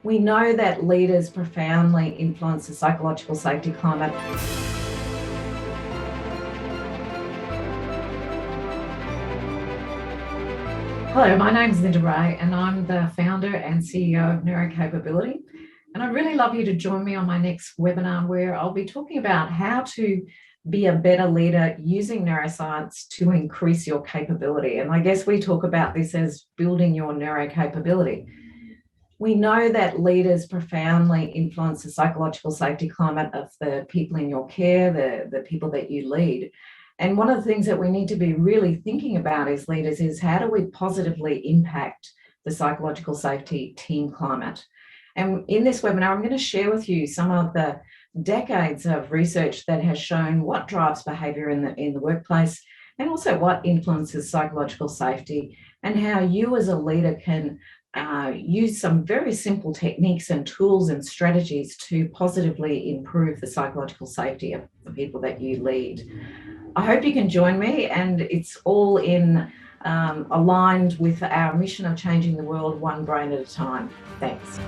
We know that leaders profoundly influence the psychological safety climate. Hello, my name is Linda Ray and I'm the founder and CEO of NeuroCapability. And I'd really love you to join me on my next webinar where I'll be talking about how to be a better leader using neuroscience to increase your capability. And I guess we talk about this as building your neurocapability. We know that leaders profoundly influence the psychological safety climate of the people in your care, the people that you lead. And one of the things that we need to be really thinking about as leaders is how do we positively impact the psychological safety team climate? And in this webinar, I'm going to share with you some of the decades of research that has shown what drives behaviour in the workplace and also what influences psychological safety and how you as a leader can use some very simple techniques and tools and strategies to positively improve the psychological safety of the people that you lead. I hope you can join me, and it's all in aligned with our mission of changing the world one brain at a time. Thanks.